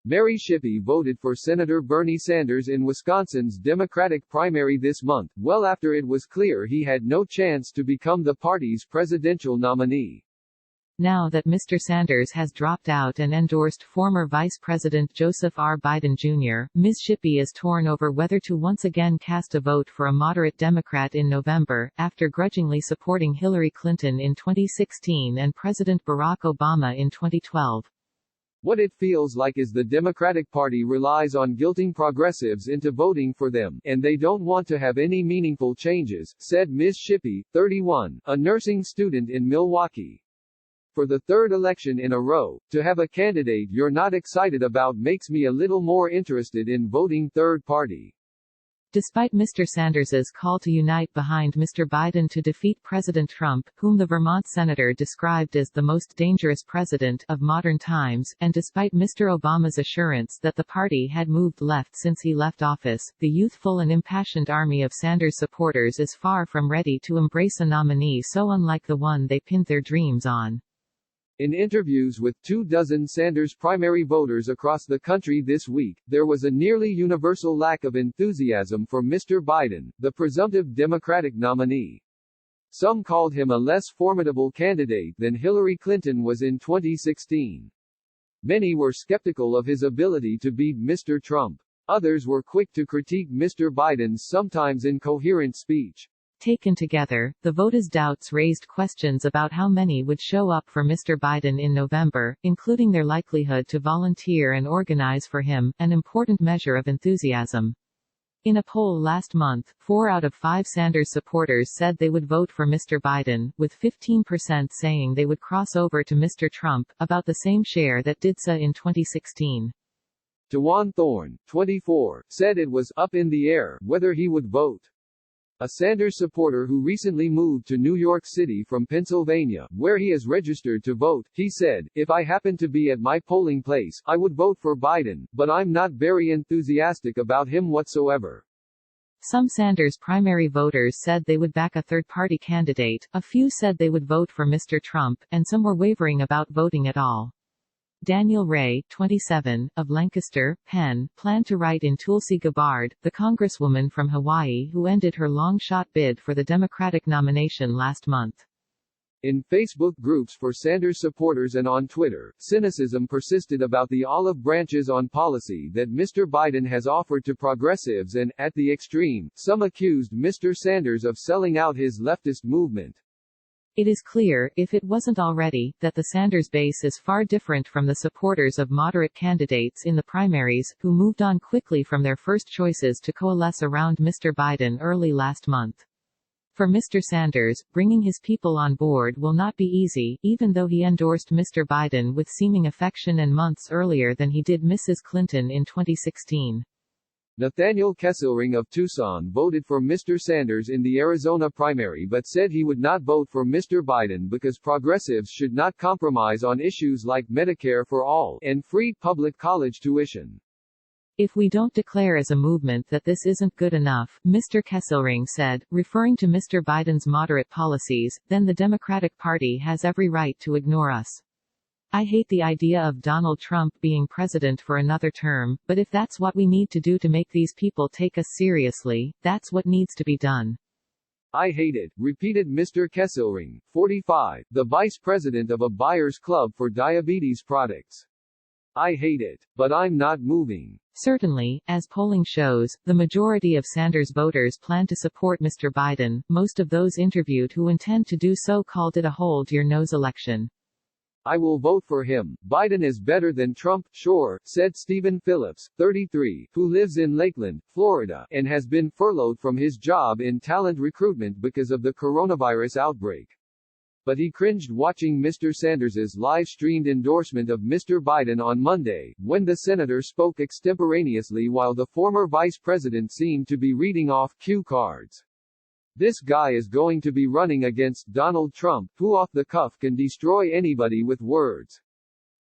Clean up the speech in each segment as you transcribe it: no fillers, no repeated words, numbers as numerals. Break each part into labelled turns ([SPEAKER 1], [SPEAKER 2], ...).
[SPEAKER 1] Mary Shippee voted for Senator Bernie Sanders in Wisconsin's Democratic primary this month, well after it was clear he had no chance to become the party's presidential nominee.
[SPEAKER 2] Now that Mr. Sanders has dropped out and endorsed former Vice President Joseph R. Biden Jr., Ms. Shippee is torn over whether to once again cast a vote for a moderate Democrat in November, after grudgingly supporting Hillary Clinton in 2016 and President Barack Obama in 2012.
[SPEAKER 1] What it feels like is the Democratic Party relies on guilting progressives into voting for them, and they don't want to have any meaningful changes, said Ms. Shippee, 31, a nursing student in Milwaukee. For the third election in a row, to have a candidate you're not excited about makes me a little more interested in voting third party.
[SPEAKER 2] Despite Mr. Sanders's call to unite behind Mr. Biden to defeat President Trump, whom the Vermont senator described as the most dangerous president of modern times, and despite Mr. Obama's assurance that the party had moved left since he left office, the youthful and impassioned army of Sanders supporters is far from ready to embrace a nominee so unlike the one they pinned their dreams on.
[SPEAKER 1] In interviews with 24 Sanders primary voters across the country this week, there was a nearly universal lack of enthusiasm for Mr. Biden, the presumptive Democratic nominee. Some called him a less formidable candidate than Hillary Clinton was in 2016. Many were skeptical of his ability to beat Mr. Trump. Others were quick to critique Mr. Biden's sometimes incoherent speech.
[SPEAKER 2] Taken together, the voters' doubts raised questions about how many would show up for Mr. Biden in November, including their likelihood to volunteer and organize for him, an important measure of enthusiasm. In a poll last month, 4 out of 5 Sanders supporters said they would vote for Mr. Biden, with 15% saying they would cross over to Mr. Trump, about the same share that did so in 2016.
[SPEAKER 1] Tawan Thorne, 24, said it was up in the air whether he would vote. A Sanders supporter who recently moved to New York City from Pennsylvania, where he is registered to vote, he said, "If I happened to be at my polling place, I would vote for Biden, but I'm not very enthusiastic about him whatsoever."
[SPEAKER 2] Some Sanders primary voters said they would back a third-party candidate, a few said they would vote for Mr. Trump, and some were wavering about voting at all. Daniel Ray, 27, of Lancaster, Penn, planned to write in Tulsi Gabbard, the congresswoman from Hawaii who ended her long-shot bid for the Democratic nomination last month.
[SPEAKER 1] In Facebook groups for Sanders supporters and on Twitter, cynicism persisted about the olive branches on policy that Mr. Biden has offered to progressives and, at the extreme, some accused Mr. Sanders of selling out his leftist movement.
[SPEAKER 2] It is clear, if it wasn't already, that the Sanders base is far different from the supporters of moderate candidates in the primaries, who moved on quickly from their first choices to coalesce around Mr. Biden early last month. For Mr. Sanders, bringing his people on board will not be easy, even though he endorsed Mr. Biden with seeming affection and months earlier than he did Mrs. Clinton in 2016.
[SPEAKER 1] Nathaniel Kesselring of Tucson voted for Mr. Sanders in the Arizona primary but said he would not vote for Mr. Biden because progressives should not compromise on issues like Medicare for all and free public college tuition.
[SPEAKER 2] "If we don't declare as a movement that this isn't good enough," Mr. Kesselring said, referring to Mr. Biden's moderate policies, "then the Democratic Party has every right to ignore us. I hate the idea of Donald Trump being president for another term, but if that's what we need to do to make these people take us seriously, that's what needs to be done." "I hate it," repeated Mr. Kesselring, 45, the vice president of a buyers club for diabetes products. "I hate it, but I'm not moving." Certainly, as polling shows, the majority of Sanders voters plan to support Mr. Biden. Most of those interviewed who intend to do so called it a hold-your-nose election. "I will vote for him. Biden is better than Trump, sure," said Stephen Phillips, 33, who lives in Lakeland, Florida, and has been furloughed from his job in talent recruitment because of the coronavirus outbreak. But he cringed watching Mr. Sanders's live-streamed endorsement of Mr. Biden on Monday, when the senator spoke extemporaneously while the former vice president seemed to be reading off cue cards. "This guy is going to be running against Donald Trump, who off the cuff can destroy anybody with words."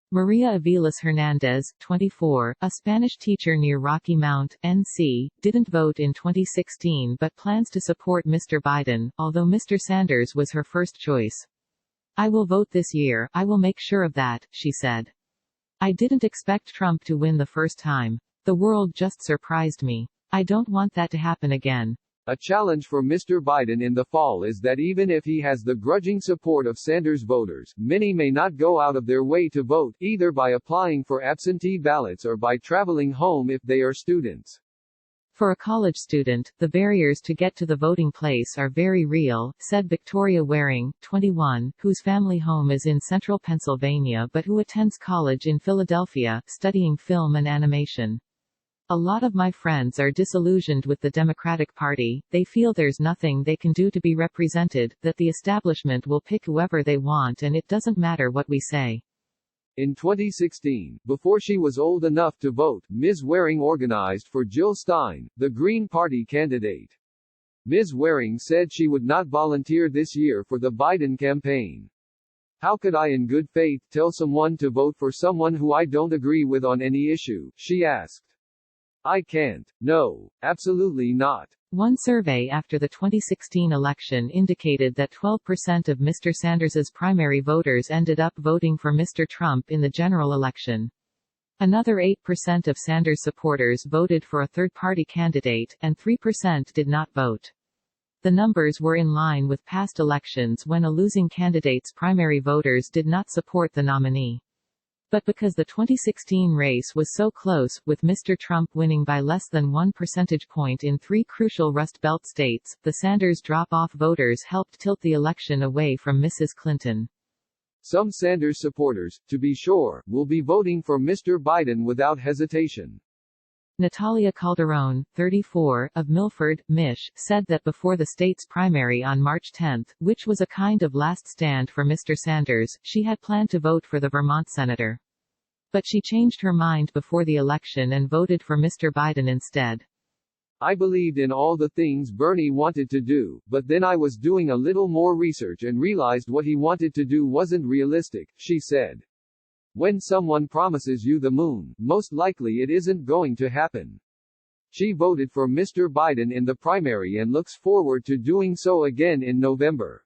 [SPEAKER 2] Maria Aviles Hernandez, 24, a Spanish teacher near Rocky Mount, NC, didn't vote in 2016 but plans to support Mr. Biden, although Mr. Sanders was her first choice. "I will vote this year, I will make sure of that," she said. I didn't expect Trump to win the first time. The world just surprised me. I don't want that to happen again.
[SPEAKER 1] A challenge for Mr. Biden in the fall is that even if he has the grudging support of Sanders voters, many may not go out of their way to vote, either by applying for absentee ballots or by traveling home if they are students.
[SPEAKER 2] For a college student, the barriers to get to the voting place are very real, said Victoria Waring, 21, whose family home is in central Pennsylvania but who attends college in Philadelphia, studying film and animation. A lot of my friends are disillusioned with the Democratic Party. They feel there's nothing they can do to be represented, that the establishment will pick whoever they want and it doesn't matter what we say.
[SPEAKER 1] In 2016, before she was old enough to vote, Ms. Waring organized for Jill Stein, the Green Party candidate. Ms. Waring said she would not volunteer this year for the Biden campaign. How could I in good faith tell someone to vote for someone who I don't agree with on any issue, she asked. I can't. No, absolutely not.
[SPEAKER 2] One survey after the 2016 election indicated that 12% of Mr. Sanders's primary voters ended up voting for Mr. Trump in the general election. Another 8% of Sanders supporters voted for a third-party candidate, and 3% did not vote. The numbers were in line with past elections when a losing candidate's primary voters did not support the nominee. But because the 2016 race was so close, with Mr. Trump winning by less than 1 percentage point in 3 crucial Rust Belt states, the Sanders drop-off voters helped tilt the election away from Mrs. Clinton.
[SPEAKER 1] Some Sanders supporters, to be sure, will be voting for Mr. Biden without hesitation.
[SPEAKER 2] Natalia Calderon, 34, of Milford, Mich., said that before the state's primary on March 10, which was a kind of last stand for Mr. Sanders, she had planned to vote for the Vermont senator. But she changed her mind before the election and voted for Mr. Biden instead.
[SPEAKER 1] I believed in all the things Bernie wanted to do, but then I was doing a little more research and realized what he wanted to do wasn't realistic, she said. When someone promises you the moon, most likely it isn't going to happen. She voted for Mr. Biden in the primary and looks forward to doing so again in November.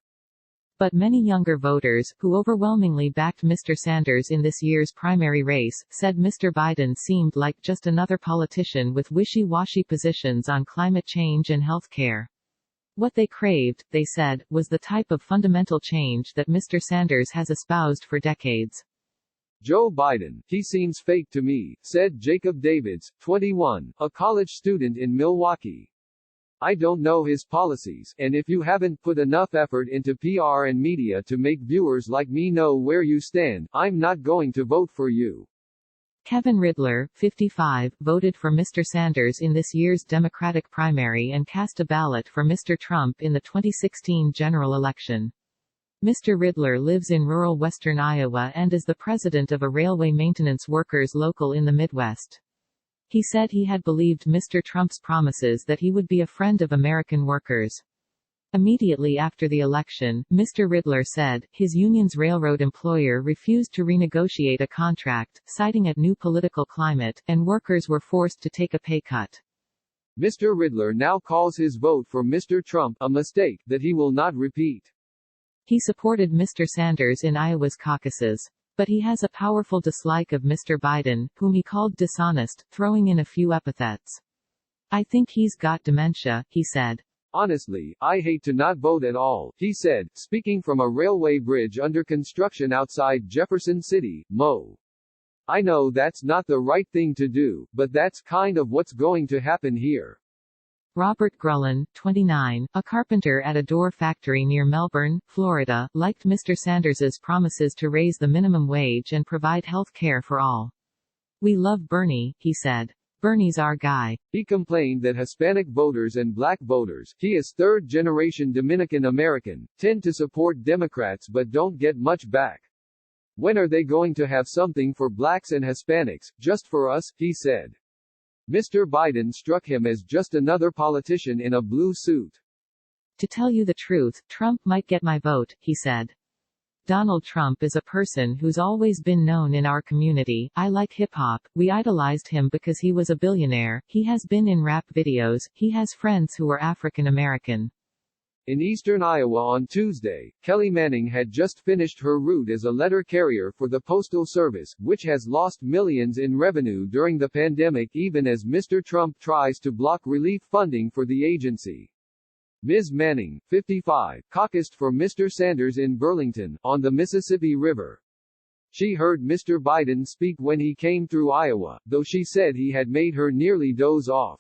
[SPEAKER 2] But many younger voters, who overwhelmingly backed Mr. Sanders in this year's primary race, said Mr. Biden seemed like just another politician with wishy-washy positions on climate change and health care. What they craved, they said, was the type of fundamental change that Mr. Sanders has espoused for decades.
[SPEAKER 1] Joe Biden, he seems fake to me, said Jacob Davids, 21, a college student in Milwaukee. I don't know his policies, and if you haven't put enough effort into PR and media to make viewers like me know where you stand, I'm not going to vote for you.
[SPEAKER 2] Kevin Ridler, 55, voted for Mr. Sanders in this year's Democratic primary and cast a ballot for Mr. Trump in the 2016 general election. Mr. Ridler lives in rural western Iowa and is the president of a railway maintenance workers local in the Midwest. He said he had believed Mr. Trump's promises that he would be a friend of American workers. Immediately after the election, Mr. Ridler said, his union's railroad employer refused to renegotiate a contract, citing a new political climate, and workers were forced to take a pay cut.
[SPEAKER 1] Mr. Ridler now calls his vote for Mr. Trump a mistake that he will not repeat.
[SPEAKER 2] He supported Mr. Sanders in Iowa's caucuses. But he has a powerful dislike of Mr. Biden, whom he called dishonest, throwing in a few epithets. I think he's got dementia, he said.
[SPEAKER 1] Honestly, I hate to not vote at all, he said, speaking from a railway bridge under construction outside Jefferson City, Mo. I know that's not the right thing to do, but that's kind of what's going to happen here.
[SPEAKER 2] Robert Grullen, 29, a carpenter at a door factory near Melbourne, Florida, liked Mr. Sanders's promises to raise the minimum wage and provide health care for all. We love Bernie, he said. Bernie's our guy.
[SPEAKER 1] He complained that Hispanic voters and black voters, he is third-generation Dominican American, tend to support Democrats but don't get much back. When are they going to have something for blacks and Hispanics, just for us, he said. Mr. Biden struck him as just another politician in a blue suit.
[SPEAKER 2] To tell you the truth, Trump might get my vote, he said. Donald Trump is a person who's always been known in our community. I like hip-hop, we idolized him because he was a billionaire, he has been in rap videos, he has friends who are African American.
[SPEAKER 1] In eastern Iowa on Tuesday, Kelly Manning had just finished her route as a letter carrier for the Postal Service, which has lost millions in revenue during the pandemic even as Mr. Trump tries to block relief funding for the agency. Ms. Manning, 55, caucused for Mr. Sanders in Burlington, on the Mississippi River. She heard Mr. Biden speak when he came through Iowa, though she said he had made her nearly doze off.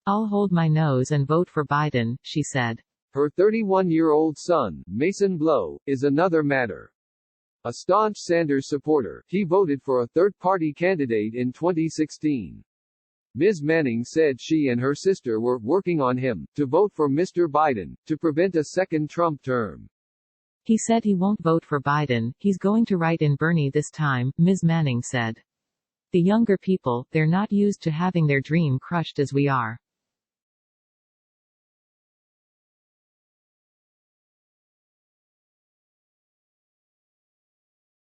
[SPEAKER 2] "I'll hold my nose and vote for Biden," she said.
[SPEAKER 1] Her 31-year-old son, Mason Blow, is another matter. A staunch Sanders supporter, he voted for a third-party candidate in 2016. Ms. Manning said she and her sister were working on him to vote for Mr. Biden, to prevent a second Trump term.
[SPEAKER 2] "He said he won't vote for Biden, he's going to write in Bernie this time," Ms. Manning said. "The younger people, they're not used to having their dream crushed as we are.